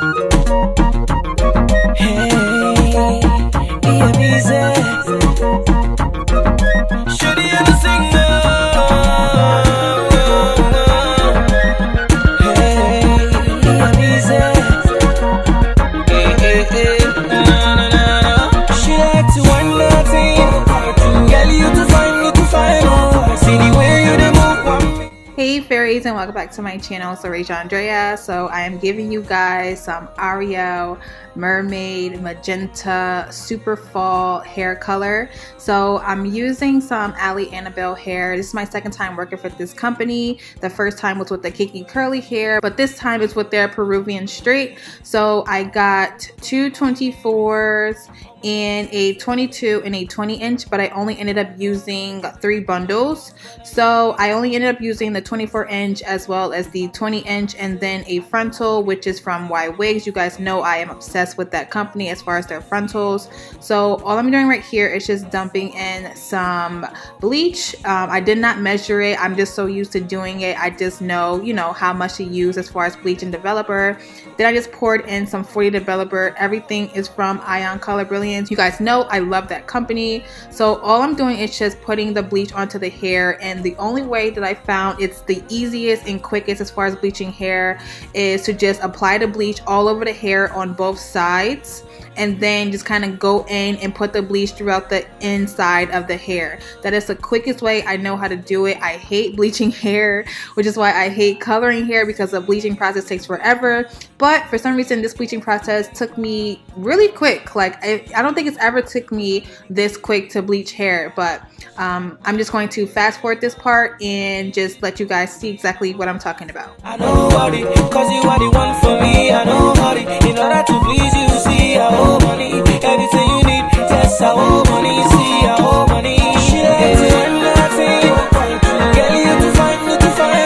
Hey fairies, and welcome back to my channel. So Rachel Andrea. So I am giving you guys some Ariel mermaid magenta super fall hair color. So I'm using some Annabelle hair. This is my second time working for this company. The first time was with the kinky curly hair, but this time it's with their Peruvian straight. So I got two 24s and a 22 and a 20 inch, but I only ended up using 3 bundles. So I only ended up using the 24 inch as well as the 20 inch, and then a frontal, which is from Y Wigs. You guys know I am obsessed with that company as far as their frontals. So all I'm doing right here is just dumping in some bleach. I did not measure it. I'm just so used to doing it. I just know, you know, how much to use as far as bleach and developer. Then I just poured in some 40 developer. Everything is from Ion Color Brilliance. You guys know I love that company. So all I'm doing is just putting the bleach onto the hair, and the only way that I found it's the easiest and quickest as far as bleaching hair is to just apply the bleach all over the hair on both sides, and then just kind of go in and put the bleach throughout the inside of the hair. That is the quickest way I know how to do it. I hate bleaching hair, which is why I hate coloring hair, because the bleaching process takes forever. But for some reason this bleaching process took me really quick. Like I don't think it's ever took me this quick to bleach hair, but I'm just going to fast forward this part and just let you guys see exactly what I'm talking about. I know worry, cause you are the one for me. I know worry, in order to please you, see I owe money, everything you need, yes I owe money, see I owe money. She likes it when nothing, girl you to find,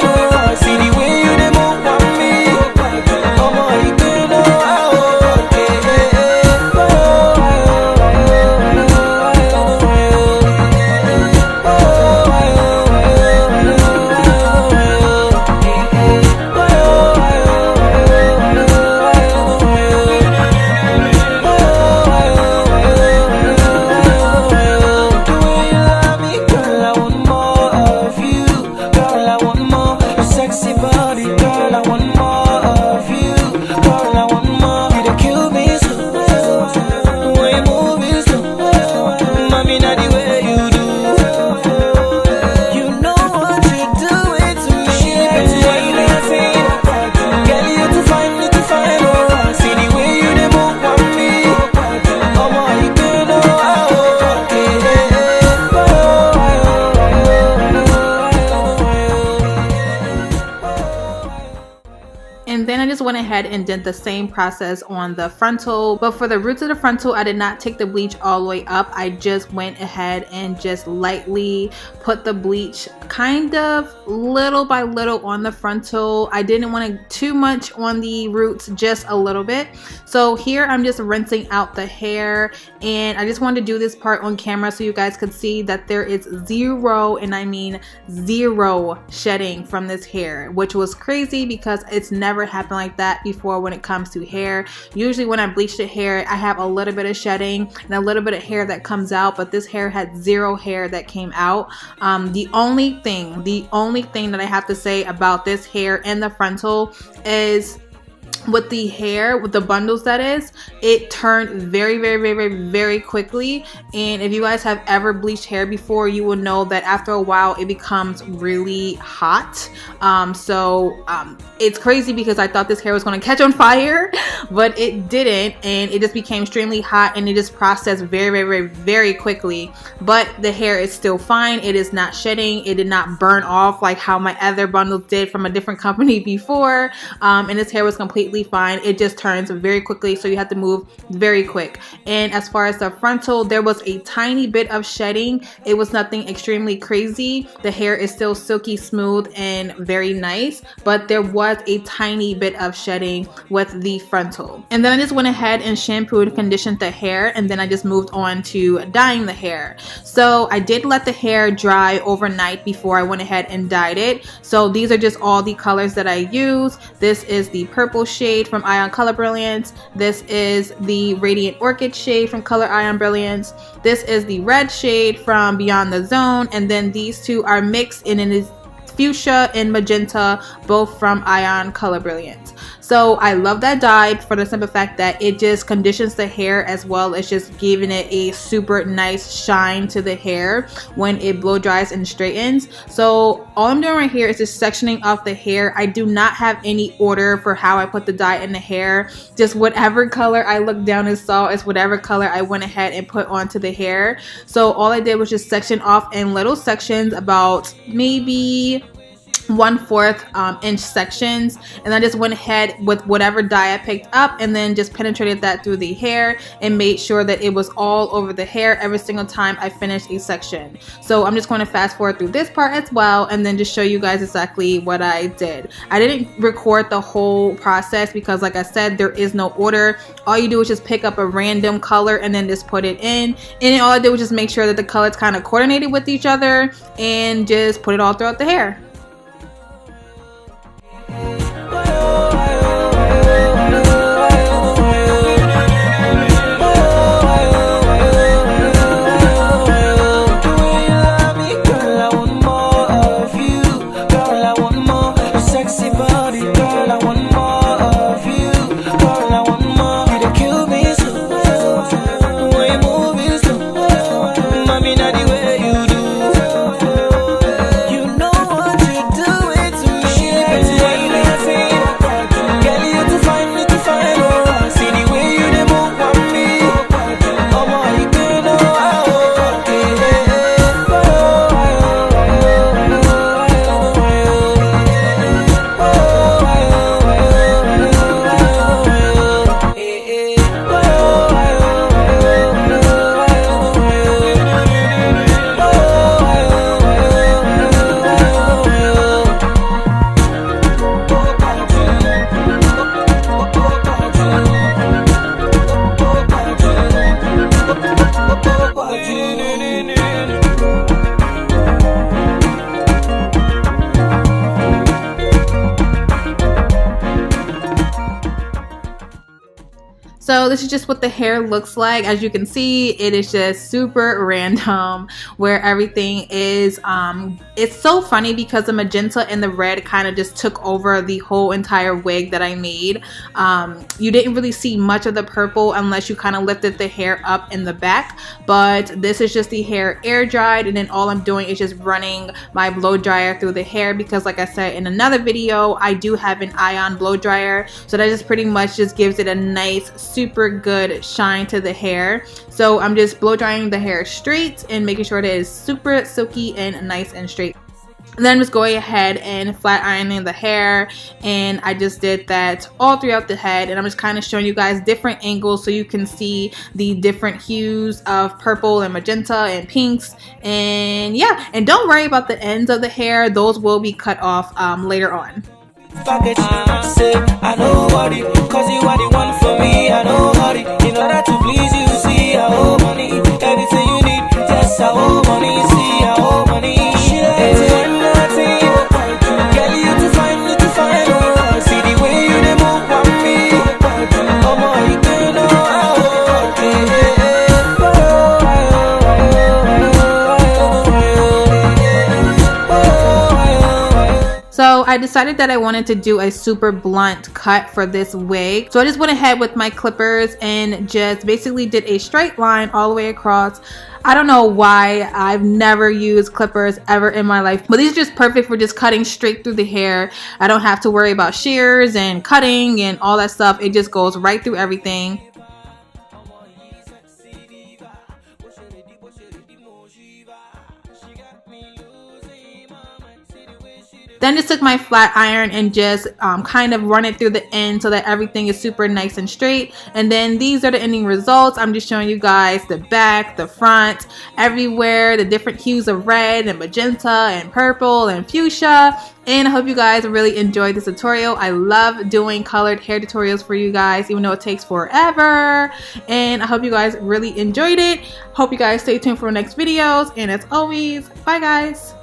oh, see the way you dey move on me, oh boy, you do know I owe. And then I just went ahead and did the same process on the frontal, but for the roots of the frontal I did not take the bleach all the way up. I just went ahead and just lightly put the bleach kind of little by little on the frontal. I didn't want too much on the roots, just a little bit. So here I'm just rinsing out the hair, and I just wanted to do this part on camera so you guys could see that there is zero, and I mean zero, shedding from this hair, which was crazy because it's never happened like that before when it comes to hair. Usually when I bleach the hair I have a little bit of shedding and a little bit of hair that comes out, but this hair had zero hair that came out. The only thing that I have to say about this hair and the frontal is with the hair, with the bundles, that is, it turned very quickly. And if you guys have ever bleached hair before, you will know that after a while it becomes really hot. It's crazy because I thought this hair was going to catch on fire, but it didn't, and it just became extremely hot, and it just processed very quickly. But the hair is still fine. It is not shedding. It did not burn off like how my other bundles did from a different company before, and this hair was completely fine. It just turns very quickly, so you have to move very quick. And as far as the frontal, there was a tiny bit of shedding. It was nothing extremely crazy. The hair is still silky smooth and very nice, but there was a tiny bit of shedding with the frontal. frontal. And then I just went ahead and shampooed and conditioned the hair, and then I just moved on to dyeing the hair. So I did let the hair dry overnight before I went ahead and dyed it. So these are just all the colors that I use. This is the purple shade from Ion Color Brilliance. This is the Radiant Orchid shade from Color Ion Brilliance. This is the red shade from Beyond the Zone, and then these two are mixed in it is fuchsia and magenta, both from Ion Color Brilliance. So I love that dye for the simple fact that it just conditions the hair as well as just giving it a super nice shine to the hair when it blow dries and straightens. So all I'm doing right here is just sectioning off the hair. I do not have any order for how I put the dye in the hair. Just whatever color I looked down and saw is whatever color I went ahead and put onto the hair. So all I did was just section off in little sections, about maybe 1/4 inch sections, and I just went ahead with whatever dye I picked up and then just penetrated that through the hair and made sure that it was all over the hair every single time I finished a section. So I'm just going to fast forward through this part as well and then just show you guys exactly what I did. I didn't record the whole process because, like I said, there is no order. All you do is just pick up a random color and then just put it in, and then all I did was just make sure that the colors kind of coordinated with each other and just put it all throughout the hair. So this is just what the hair looks like. As you can see, it is just super random where everything is. It's so funny because the magenta and the red kind of just took over the whole entire wig that I made. You didn't really see much of the purple unless you kind of lifted the hair up in the back, but this is just the hair air dried, and then all I'm doing is just running my blow dryer through the hair because, like I said in another video, I do have an ion blow dryer, so that just pretty much just gives it a nice super good shine to the hair. So I'm just blow drying the hair straight and making sure that it is super silky and nice and straight. And then I'm just going ahead and flat ironing the hair, and I just did that all throughout the head, and I'm just kind of showing you guys different angles so you can see the different hues of purple and magenta and pinks. And yeah, and don't worry about the ends of the hair, those will be cut off later on. Package, say, I know worry, cause you are the one for me, I know hurry. In order to please you, see, I owe money. Everything you need, just I owe money, see, I owe money. It's nothing, girl, you to find, oh. See the way you dey move on me, oh boy, you do know how. So I decided that I wanted to do a super blunt cut for this wig. So I just went ahead with my clippers and just basically did a straight line all the way across. I don't know why I've never used clippers ever in my life, but these are just perfect for just cutting straight through the hair. I don't have to worry about shears and cutting and all that stuff. It just goes right through everything. Then just took my flat iron and just kind of run it through the end so that everything is super nice and straight. And then these are the ending results. I'm just showing you guys the back, the front, everywhere, the different hues of red and magenta and purple and fuchsia. And I hope you guys really enjoyed this tutorial. I love doing colored hair tutorials for you guys, even though it takes forever. And I hope you guys really enjoyed it. Hope you guys stay tuned for next videos. And as always, bye guys.